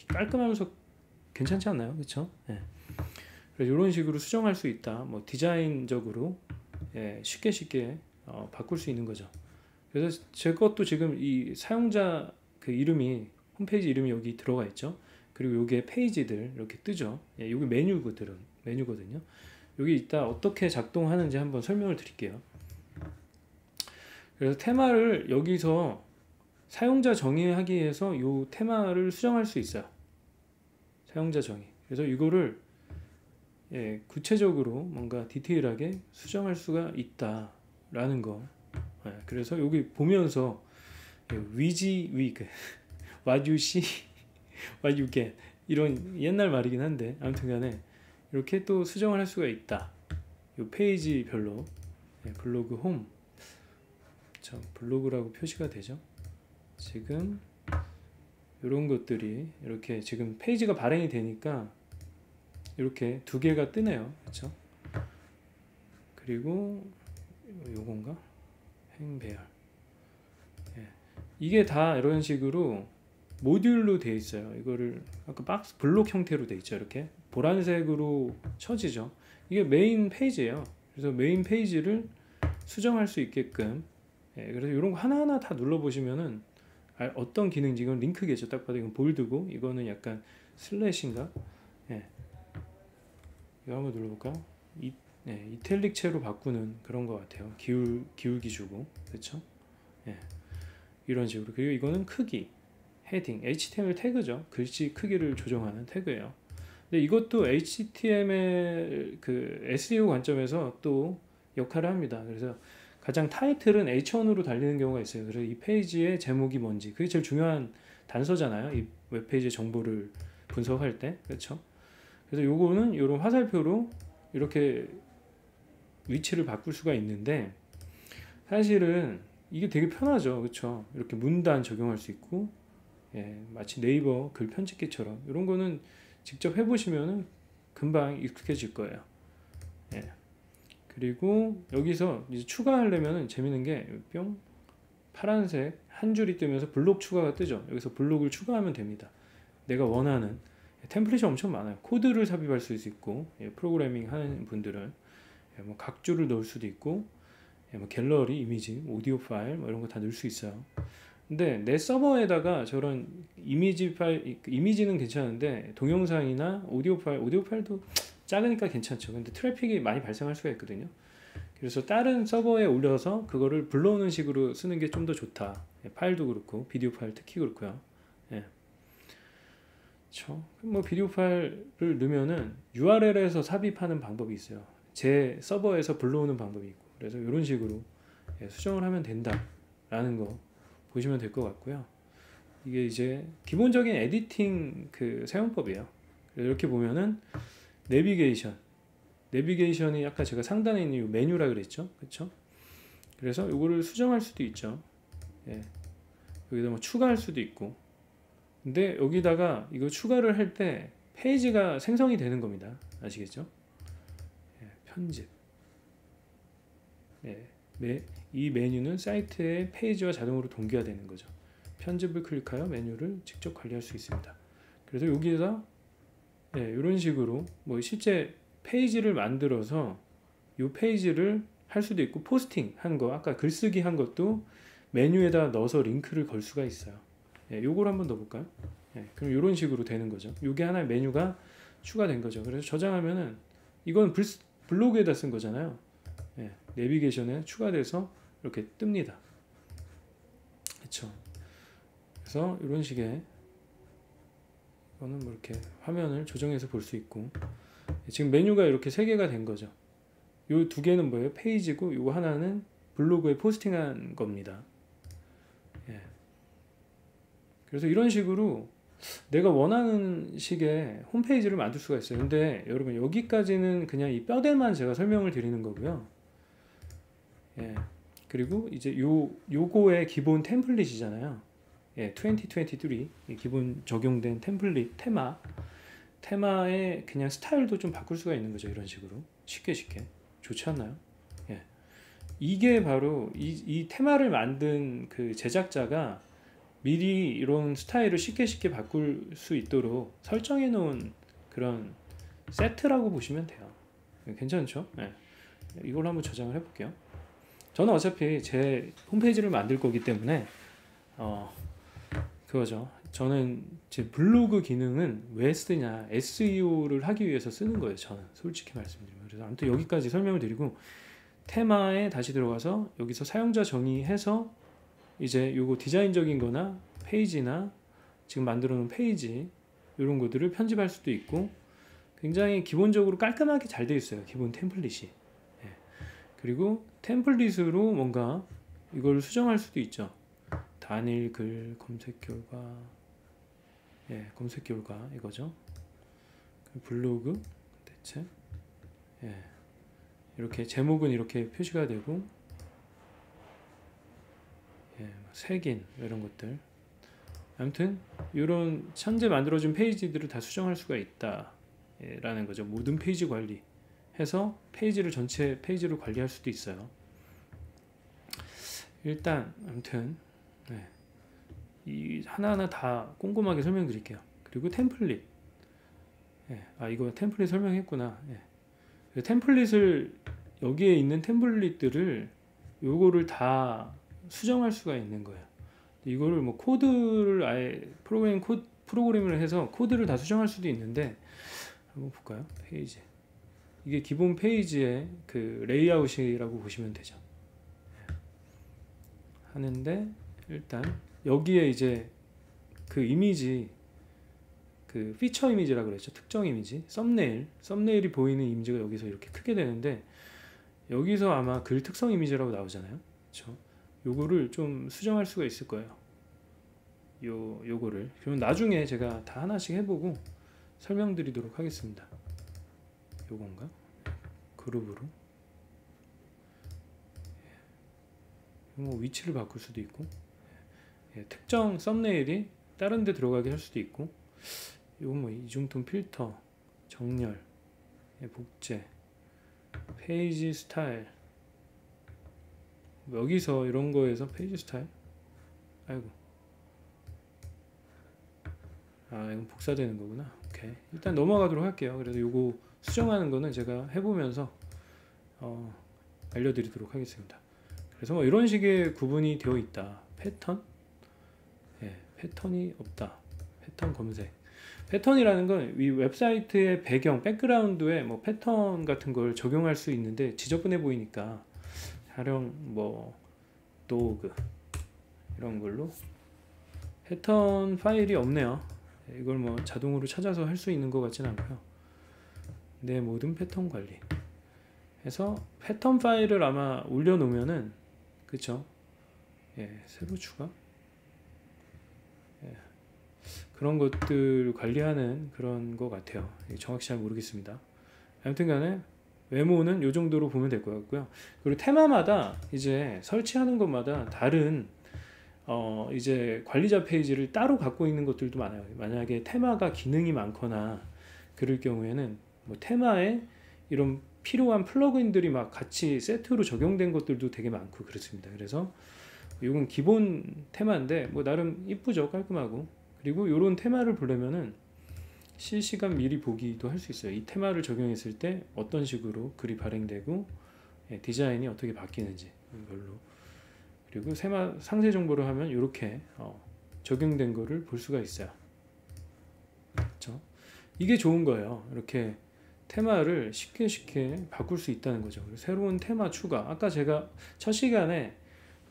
깔끔하면서 괜찮지 않나요? 그렇죠? 예. 그래서 이런 식으로 수정할 수 있다. 뭐 디자인적으로 예, 쉽게 바꿀 수 있는 거죠. 그래서 제 것도 지금 이 사용자 그 이름이 홈페이지 이름이 여기 들어가 있죠. 그리고 여기에 페이지들 이렇게 뜨죠. 예, 여기 메뉴거든요. 여기 이따 어떻게 작동하는지 한번 설명을 드릴게요. 그래서 테마를 여기서 사용자 정의하기 위해서 이 테마를 수정할 수 있어요. 사용자 정의. 그래서 이거를 예, 구체적으로 뭔가 디테일하게 수정할 수가 있다라는 거. 예, 그래서 여기 보면서 예, what you see, what you get 이런 옛날 말이긴 한데 아무튼간에 이렇게 또 수정을 할 수가 있다. 이 페이지별로 예, 블로그 홈, 블로그라고 표시가 되죠. 지금 이런 것들이 이렇게 지금 페이지가 발행이 되니까 이렇게 두 개가 뜨네요. 그렇죠? 그리고 요건가? 행배열. 예. 이게 다 이런 식으로 모듈로 되어 있어요. 이거를 아까 박스 블록 형태로 되어 있죠. 이렇게 보라색으로 쳐지죠. 이게 메인 페이지예요. 그래서 메인 페이지를 수정할 수 있게끔 예, 그래서 이런 거 하나하나 다 눌러보시면은 어떤 기능인지 이건 링크겠죠. 딱 봐도 이건 볼드고 이거는 약간 슬래시인가? 예. 이거 한번 눌러볼까요? 네, 이탈릭체로 바꾸는 그런 것 같아요. 기울기 주고 그렇죠? 예. 이런 식으로. 그리고 이거는 크기, 헤딩, HTML 태그죠. 글씨 크기를 조정하는 태그예요. 근데 이것도 HTML 그 SEO 관점에서 또 역할을 합니다. 그래서 가장 타이틀은 H1으로 달리는 경우가 있어요. 그래서 이 페이지의 제목이 뭔지 그게 제일 중요한 단서잖아요. 이 웹페이지 정보를 분석할 때 그렇죠? 그래서 요거는 이런 화살표로 이렇게 위치를 바꿀 수가 있는데 사실은 이게 되게 편하죠. 그렇죠? 이렇게 문단 적용할 수 있고 예, 마치 네이버 글 편집기처럼 이런 거는 직접 해보시면은 금방 익숙해질 거예요. 예. 그리고 여기서 이제 추가하려면은 재밌는 게 뿅 파란색 한 줄이 뜨면서 블록 추가가 뜨죠. 여기서 블록을 추가하면 됩니다. 내가 원하는 템플릿이 엄청 많아요. 코드를 삽입할 수 있고 예, 프로그래밍 하는 분들은 예, 뭐 각주를 넣을 수도 있고 예, 뭐 갤러리, 이미지, 오디오 파일 뭐 이런 거 다 넣을 수 있어요. 근데 내 서버에다가 저런 이미지 파일, 이미지는 괜찮은데 동영상이나 오디오 파일도 작으니까 괜찮죠. 근데 트래픽이 많이 발생할 수가 있거든요. 그래서 다른 서버에 올려서 그거를 불러오는 식으로 쓰는 게 좀 더 좋다. 예, 파일도 그렇고 비디오 파일 특히 그렇고요. 예. 뭐 비디오 파일을 넣으면은 URL에서 삽입하는 방법이 있어요. 제 서버에서 불러오는 방법이 있고 그래서 이런 식으로 예, 수정을 하면 된다라는 거 보시면 될 것 같고요. 이게 이제 기본적인 에디팅 그 사용법이에요. 이렇게 보면은 내비게이션이 아까 제가 상단에 있는 이 메뉴라 그랬죠, 그렇죠? 그래서 이거를 수정할 수도 있죠. 예. 여기다 뭐 추가할 수도 있고. 근데 여기다가 이거 추가를 할 때 페이지가 생성이 되는 겁니다. 아시겠죠? 예, 편집. 예, 이 메뉴는 사이트의 페이지와 자동으로 동기화되는 거죠. 편집을 클릭하여 메뉴를 직접 관리할 수 있습니다. 그래서 여기에다 예, 이런 식으로 뭐 실제 페이지를 만들어서 이 페이지를 할 수도 있고 포스팅 한 거 아까 글쓰기 한 것도 메뉴에다 넣어서 링크를 걸 수가 있어요. 예, 요걸 한번 넣어볼까요? 예, 그럼 이런 식으로 되는 거죠. 이게 하나의 메뉴가 추가된 거죠. 그래서 저장하면은 이건 블로그에다 쓴 거잖아요. 예, 내비게이션에 추가돼서 이렇게 뜹니다. 그렇죠. 그래서 이런 식의 이거는 뭐 이렇게 화면을 조정해서 볼 수 있고 지금 메뉴가 이렇게 세 개가 된 거죠. 요 두 개는 뭐예요? 페이지고 요거 하나는 블로그에 포스팅한 겁니다. 예. 그래서 이런 식으로 내가 원하는 식의 홈페이지를 만들 수가 있어요. 근데 여러분 여기까지는 그냥 이 뼈대만 제가 설명을 드리는 거고요. 예. 그리고 이제 요거의 기본 템플릿이잖아요. 예, 2023 기본 적용된 템플릿 테마의 그냥 스타일도 좀 바꿀 수가 있는 거죠. 이런 식으로 쉽게 좋지 않나요? 예, 이게 바로 이 테마를 만든 그 제작자가 미리 이런 스타일을 쉽게 바꿀 수 있도록 설정해 놓은 그런 세트라고 보시면 돼요. 괜찮죠? 네. 이걸 한번 저장을 해볼게요. 저는 어차피 제 홈페이지를 만들 거기 때문에 그거죠. 저는 제 블로그 기능은 왜 쓰냐, SEO를 하기 위해서 쓰는 거예요. 저는 솔직히 말씀드리면. 그래서 아무튼 여기까지 설명을 드리고, 테마에 다시 들어가서 여기서 사용자 정의해서 이제 요거 디자인적인 거나 페이지나 지금 만들어 놓은 페이지 이런 것들을 편집할 수도 있고, 굉장히 기본적으로 깔끔하게 잘 되어 있어요. 기본 템플릿이. 예. 그리고 템플릿으로 뭔가 이걸 수정할 수도 있죠. 단일 글 검색 결과, 예, 검색 결과 이거죠. 블로그 대체, 예, 이렇게 제목은 이렇게 표시가 되고, 예, 색인 이런 것들. 아무튼 이런 현재 만들어진 페이지들을 다 수정할 수가 있다. 라는 거죠. 모든 페이지 관리 해서 페이지를 전체 페이지로 관리할 수도 있어요. 일단 아무튼 네. 이 하나하나 다 꼼꼼하게 설명드릴게요. 그리고 템플릿, 예. 아 이거 템플릿 설명했구나. 예. 템플릿을 여기에 있는 템플릿들을 요거를 다 수정할 수가 있는 거예요. 이거를 뭐 코드를 아예 프로그램을 해서 코드를 다 수정할 수도 있는데, 한번 볼까요? 페이지. 이게 기본 페이지의 그 레이아웃이라고 보시면 되죠. 하는데 일단 여기에 이제 그 이미지, 그 피처 이미지라고 그랬죠. 특정 이미지, 썸네일이 보이는 이미지가 여기서 이렇게 크게 되는데, 여기서 아마 글 특성 이미지라고 나오잖아요. 그렇죠? 요거를 좀 수정할 수가 있을 거예요. 요거를. 그럼 나중에 제가 다 하나씩 해보고 설명드리도록 하겠습니다. 요건가? 그룹으로. 뭐 위치를 바꿀 수도 있고, 예, 특정 썸네일이 다른 데 들어가게 할 수도 있고, 요건 뭐 이중톤 필터, 정렬, 예, 복제, 페이지 스타일. 여기서 이런 거에서 페이지 스타일? 아이고. 아, 이건 복사되는 거구나. 오케이. 일단 넘어가도록 할게요. 그래서 요거 수정하는 거는 제가 해보면서 알려드리도록 하겠습니다. 그래서 뭐 이런 식의 구분이 되어 있다. 패턴? 예, 패턴이 없다. 패턴 검색. 패턴이라는 건 이 웹사이트의 배경, 백그라운드에 뭐 패턴 같은 걸 적용할 수 있는데 지저분해 보이니까 촬영 뭐 도그 이런 걸로 패턴 파일이 없네요. 이걸 뭐 자동으로 찾아서 할 수 있는 것 같진 않고요. 내 모든 패턴 관리 해서 패턴 파일을 아마 올려놓으면은, 그쵸? 예, 새로 추가, 예, 그런 것들 관리하는 그런 것 같아요. 정확히 잘 모르겠습니다. 아무튼간에 외모는 이 정도로 보면 될 것 같고요. 그리고 테마마다 이제 설치하는 것마다 다른 이제 관리자 페이지를 따로 갖고 있는 것들도 많아요. 만약에 테마가 기능이 많거나 그럴 경우에는 뭐 테마에 이런 필요한 플러그인들이 막 같이 세트로 적용된 것들도 되게 많고 그렇습니다. 그래서 이건 기본 테마인데 뭐 나름 이쁘죠, 깔끔하고. 그리고 이런 테마를 보려면은 실시간 미리 보기도 할 수 있어요. 이 테마를 적용했을 때 어떤 식으로 글이 발행되고, 예, 디자인이 어떻게 바뀌는지 이걸로. 그리고 상세 정보를 하면 이렇게 적용된 거를 볼 수가 있어요. 그렇죠? 이게 좋은 거예요. 이렇게 테마를 쉽게 바꿀 수 있다는 거죠. 그리고 새로운 테마 추가. 아까 제가 첫 시간에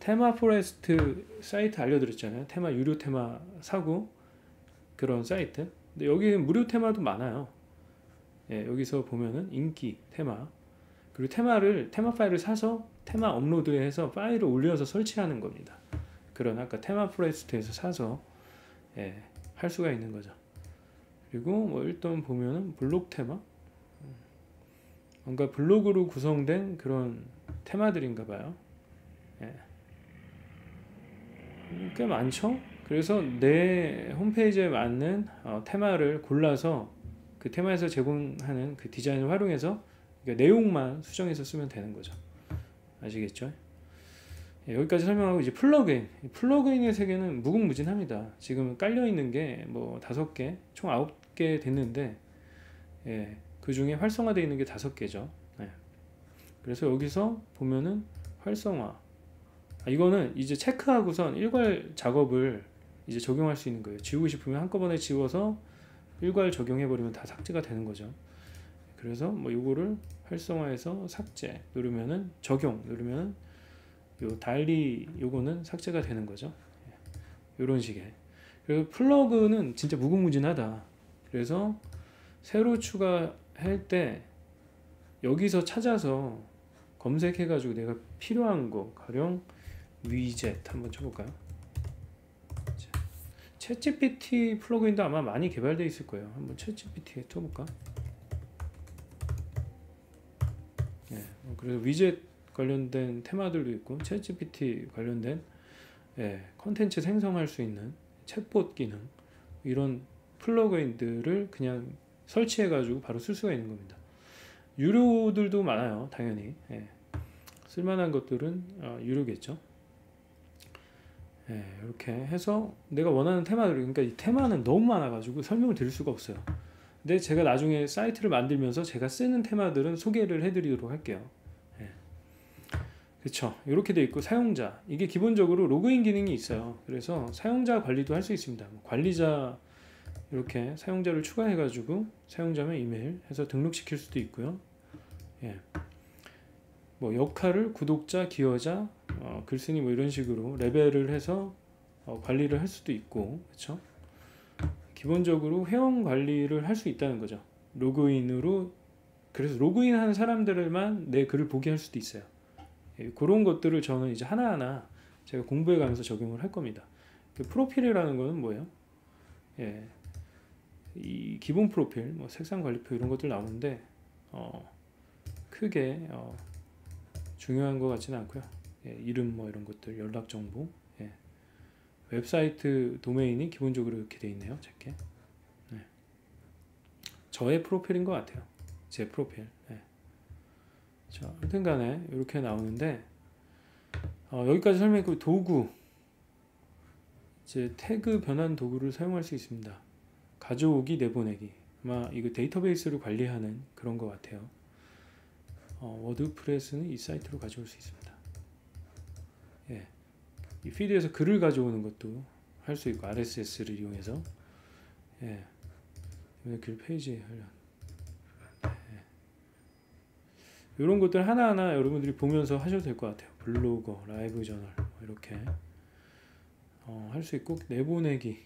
테마 포레스트 사이트 알려드렸잖아요. 테마 유료 테마 사고 그런 사이트. 근데 여기는 무료 테마도 많아요. 예, 여기서 보면은 인기 테마, 그리고 테마 파일을 사서 테마 업로드해서 파일을 올려서 설치하는 겁니다. 그런 아까 테마 포레스트에서 사서, 예, 할 수가 있는 거죠. 그리고 뭐 일단 보면은 블록 테마, 뭔가 블록으로 구성된 그런 테마들인가 봐요. 예. 꽤 많죠? 그래서 내 홈페이지에 맞는 테마를 골라서 그 테마에서 제공하는 그 디자인을 활용해서 그러니까 내용만 수정해서 쓰면 되는 거죠. 아시겠죠? 예, 여기까지 설명하고 이제 플러그인의 세계는 무궁무진합니다. 지금 깔려 있는 게 뭐 5개, 총 9개 됐는데, 예, 그 중에 활성화되어 있는 게 5개죠. 예. 그래서 여기서 보면은 활성화. 이거는 이제 체크하고선 일괄 작업을 이제 적용할 수 있는 거예요. 지우고 싶으면 한꺼번에 지워서 일괄 적용해버리면 다 삭제가 되는 거죠. 그래서 뭐 이거를 활성화해서 삭제 누르면은 적용 누르면은 요 달리 요거는 삭제가 되는 거죠. 이런 식의. 그래서 플러그는 진짜 무궁무진하다. 그래서 새로 추가할 때 여기서 찾아서 검색해가지고 내가 필요한 거 가령 위젯 한번 쳐볼까요? 챗GPT 플러그인도 아마 많이 개발되어 있을 거예요. 한번 챗GPT에 쳐볼까? 예, 그래서 위젯 관련된 테마들도 있고 챗GPT 관련된 컨텐츠 생성할 수 있는 챗봇 기능 이런 플러그인들을 그냥 설치해가지고 바로 쓸 수가 있는 겁니다. 유료들도 많아요, 당연히. 쓸만한 것들은 유료겠죠. 이렇게 해서 내가 원하는 테마들, 그러니까 이 테마는 너무 많아가지고 설명을 드릴 수가 없어요. 근데 제가 나중에 사이트를 만들면서 제가 쓰는 테마들은 소개를 해드리도록 할게요. 그렇죠. 이렇게 돼 있고 사용자 이게 기본적으로 로그인 기능이 있어요. 그래서 사용자 관리도 할 수 있습니다. 관리자 이렇게 사용자를 추가해가지고 사용자명 이메일 해서 등록시킬 수도 있고요. 뭐 역할을 구독자, 기여자, 글쓴이 뭐 이런 식으로 레벨을 해서 관리를 할 수도 있고, 그렇죠? 기본적으로 회원 관리를 할 수 있다는 거죠. 로그인으로. 그래서 로그인하는 사람들만 내 글을 보게 할 수도 있어요. 그런 것들을 저는 이제 하나하나 제가 공부해 가면서 적용을 할 겁니다. 그 프로필이라는 거는 뭐예요? 이 기본 프로필, 뭐 색상 관리표 이런 것들 나오는데 크게 중요한 것 같지는 않고요. 이름 뭐 이런 것들, 연락 정보, 웹사이트 도메인이 기본적으로 이렇게 돼 있네요. 제게 저의 프로필인 것 같아요. 제 프로필. 자, 하여튼간에 이렇게 나오는데 여기까지 설명했고 도구 이제 태그 변환 도구를 사용할 수 있습니다. 가져오기, 내보내기. 아마 이거 데이터베이스를 관리하는 그런 것 같아요. 워드프레스는 이 사이트로 가져올 수 있습니다. 이 피드에서 글을 가져오는 것도 할 수 있고 RSS를 이용해서 글 페이지 이런 것들 하나하나 여러분들이 보면서 하셔도 될 것 같아요. 블로거, 라이브 저널 이렇게 할 수 있고 내보내기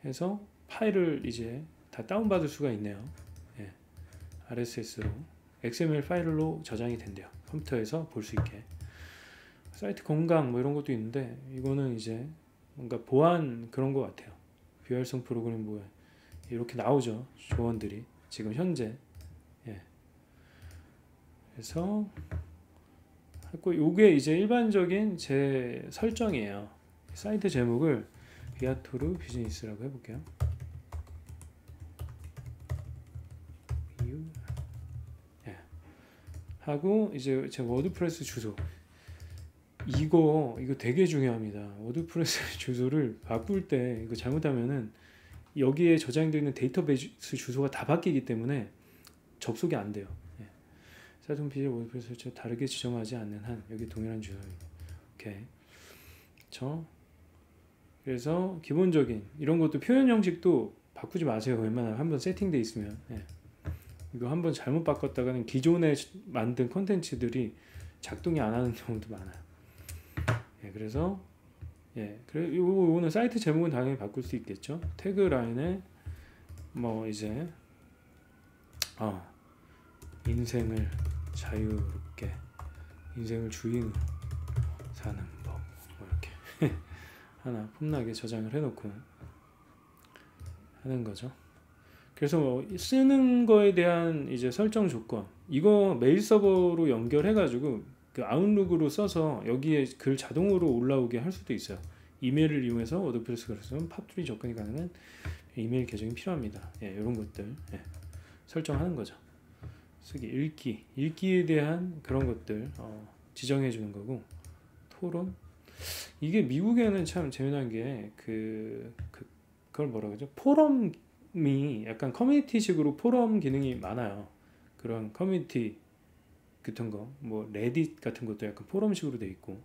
해서 파일을 이제 다 다운받을 수가 있네요. RSS로 XML 파일로 저장이 된대요. 컴퓨터에서 볼 수 있게. 사이트 건강 뭐 이런 것도 있는데 이거는 이제 뭔가 보안 그런 것 같아요. 비활성 프로그램 뭐 이렇게 나오죠. 조언들이 지금 현재. 그래서 하고 요게 이제 일반적인 제 설정이에요. 사이트 제목을 비아토르 비즈니스라고 해볼게요. 하고 이제 제 워드프레스 주소 이거 되게 중요합니다. 워드프레스 주소를 바꿀 때 이거 잘못하면은 여기에 저장되어 있는 데이터베이스 주소가 다 바뀌기 때문에 접속이 안 돼요. 사이트 홈페이지 워드프레스 다르게 지정하지 않는 한 여기 동일한 주소. 오케이. 그렇죠? 그래서 기본적인 이런 것도 표현 형식도 바꾸지 마세요. 웬만하면 한번 세팅돼 있으면. 이거 한번 잘못 바꿨다가는 기존에 만든 컨텐츠들이 작동이 안 하는 경우도 많아요. 그래서 그래 요거는 사이트 제목은 당연히 바꿀 수 있겠죠. 태그 라인에 뭐 이제 인생을 자유롭게 인생을 주인으로 사는 법 뭐 이렇게 하나 폼나게 저장을 해놓고 하는 거죠. 그래서 쓰는 거에 대한 이제 설정 조건 이거 메일 서버로 연결해 가지고 그 아웃룩으로 써서 여기에 글 자동으로 올라오게 할 수도 있어요. 이메일을 이용해서 워드프레스가 쓰면 팝3 접근이 가능한 이메일 계정이 필요합니다. 이런 것들 설정하는 거죠. 쓰기 읽기에 대한 그런 것들 지정해 주는 거고, 토론 이게 미국에는 참 재미난 게 그걸 뭐라 그러죠? 포럼이 약간 커뮤니티식으로 포럼 기능이 많아요. 그런 커뮤니티 같은 거, 뭐 레딧 같은 것도 약간 포럼식으로 돼 있고,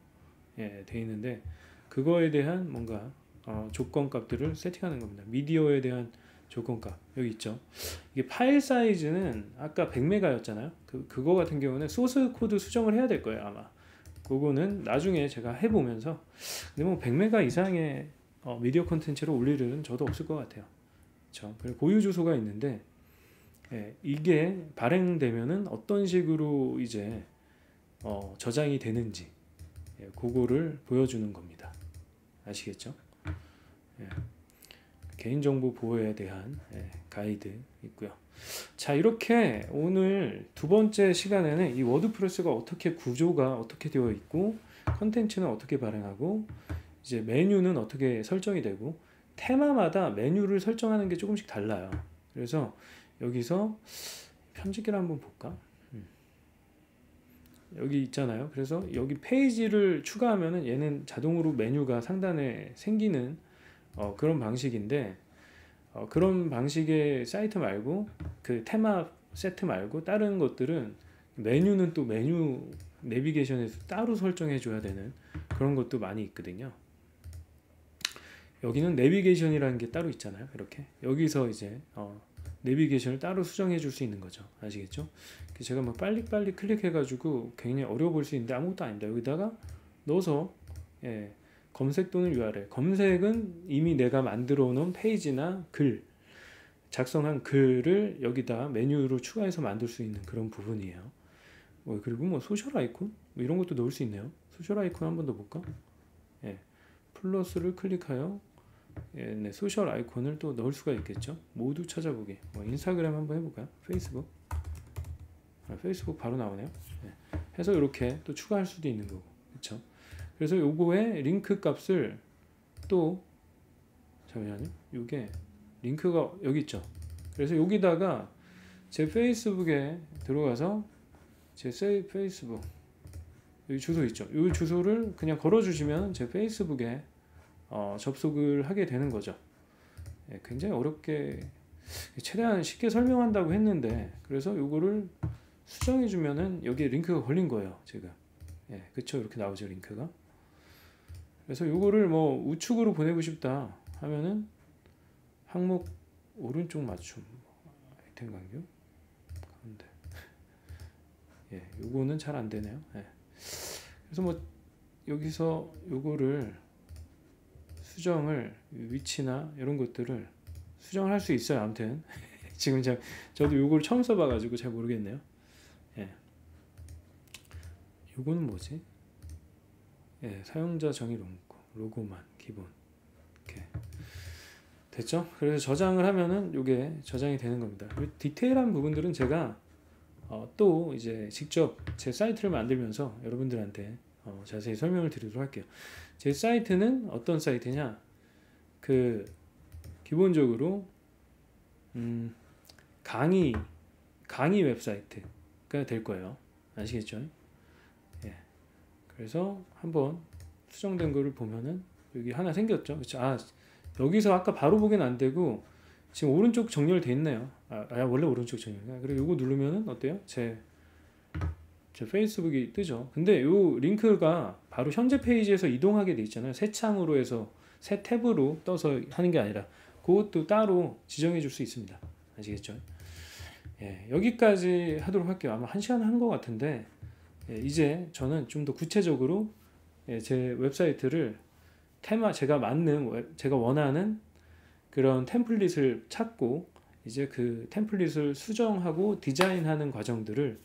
예, 돼 있는데 그거에 대한 뭔가 조건값들을 세팅하는 겁니다. 미디어에 대한 조건값 여기 있죠. 이게 파일 사이즈는 아까 100메가였잖아요. 그거 같은 경우는 소스 코드 수정을 해야 될 거예요 아마. 그거는 나중에 제가 해보면서, 근데 뭐 100메가 이상의 미디어 콘텐츠를 올릴 일은 저도 없을 것 같아요. 그렇죠. 고유 주소가 있는데, 예, 이게 발행되면은 어떤 식으로 이제 저장이 되는지, 예, 그거를 보여주는 겁니다. 아시겠죠? 예, 개인정보 보호에 대한 가이드 있고요. 자, 이렇게 오늘 두 번째 시간에는 이 워드프레스가 어떻게 구조가 어떻게 되어 있고, 컨텐츠는 어떻게 발행하고, 이제 메뉴는 어떻게 설정이 되고, 테마마다 메뉴를 설정하는 게 조금씩 달라요. 그래서 여기서 편집기를 한번 볼까? 여기 있잖아요. 그래서 여기 페이지를 추가하면은 얘는 자동으로 메뉴가 상단에 생기는 그런 방식인데, 그런 방식의 사이트 말고 그 테마 세트 말고 다른 것들은 메뉴는 또 메뉴 내비게이션에서 따로 설정해 줘야 되는 그런 것도 많이 있거든요. 여기는 내비게이션이라는 게 따로 있잖아요. 이렇게 여기서 이제 내비게이션을 따로 수정해 줄 수 있는 거죠. 아시겠죠? 제가 막 빨리빨리 클릭해 가지고 굉장히 어려워 보일 수 있는데 아무것도 아닙니다. 여기다가 넣어서, 예, 검색 또는 URL. 검색은 이미 내가 만들어 놓은 페이지나 글, 작성한 글을 여기다 메뉴로 추가해서 만들 수 있는 그런 부분이에요. 그리고 뭐 소셜 아이콘 뭐 이런 것도 넣을 수 있네요. 소셜 아이콘 한 번 더 볼까? 예, 플러스를 클릭하여, 예, 네, 소셜 아이콘을 또 넣을 수가 있겠죠. 모두 찾아보기. 인스타그램 한번 해볼까요? 페이스북. 페이스북 바로 나오네요. 예, 해서 이렇게 또 추가할 수도 있는 거고, 그렇죠? 그래서 요거의 링크 값을 또, 잠시만요. 요게 링크가 여기 있죠. 그래서 여기다가 제 페이스북에 들어가서 제 페이스북 여기 주소 있죠. 이 주소를 그냥 걸어주시면 제 페이스북에 접속을 하게 되는 거죠. 예, 굉장히 어렵게 최대한 쉽게 설명한다고 했는데, 그래서 요거를 수정해 주면은 여기에 링크가 걸린 거예요 지금. 예, 그쵸. 이렇게 나오죠 링크가. 그래서 요거를 뭐 우측으로 보내고 싶다 하면은 항목 오른쪽 맞춤, 아이템 간격 가운데. 예, 요거는 잘 안 되네요. 예. 그래서 뭐 여기서 요거를 수정을, 위치나 이런 것들을 수정을 할 수 있어요. 아무튼 지금 저도 요걸 처음 써봐가지고 잘 모르겠네요. 예. 요거는 뭐지? 예, 사용자 정의 로고만 기본. 이렇게 됐죠? 그래서 저장을 하면은 요게 저장이 되는 겁니다. 디테일한 부분들은 제가 또 이제 직접 제 사이트를 만들면서 여러분들한테 자세히 설명을 드리도록 할게요. 제 사이트는 어떤 사이트냐? 기본적으로 강의 웹사이트가 될 거예요. 아시겠죠? 예. 그래서 한번 수정된 거를 보면은 여기 하나 생겼죠. 그렇죠? 여기서 아까 바로 보긴 안 되고 지금 오른쪽 정렬돼 있네요. 원래 오른쪽 정렬. 그리고 이거 누르면은 어때요? 제 페이스북이 뜨죠. 근데 요 링크가 바로 현재 페이지에서 이동하게 돼 있잖아요. 새 창으로 해서 새 탭으로 떠서 하는 게 아니라 그것도 따로 지정해 줄 수 있습니다. 아시겠죠? 예, 여기까지 하도록 할게요. 아마 1시간 한 것 같은데, 예, 이제 저는 좀 더 구체적으로, 예, 제 웹사이트를 제가 원하는 그런 템플릿을 찾고 이제 그 템플릿을 수정하고 디자인하는 과정들을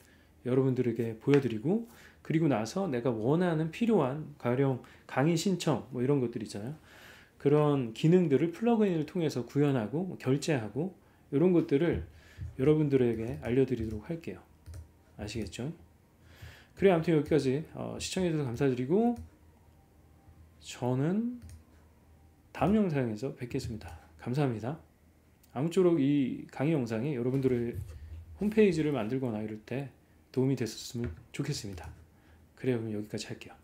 여러분들에게 보여드리고, 그리고 나서 내가 원하는 필요한 가령 강의 신청 뭐 이런 것들 있잖아요. 그런 기능들을 플러그인을 통해서 구현하고 결제하고 이런 것들을 여러분들에게 알려드리도록 할게요. 아시겠죠? 그래, 아무튼 여기까지 시청해주셔서 감사드리고 저는 다음 영상에서 뵙겠습니다. 감사합니다. 아무쪼록 이 강의 영상이 여러분들의 홈페이지를 만들거나 이럴 때 도움이 됐었으면 좋겠습니다. 그래요. 그럼 여기까지 할게요.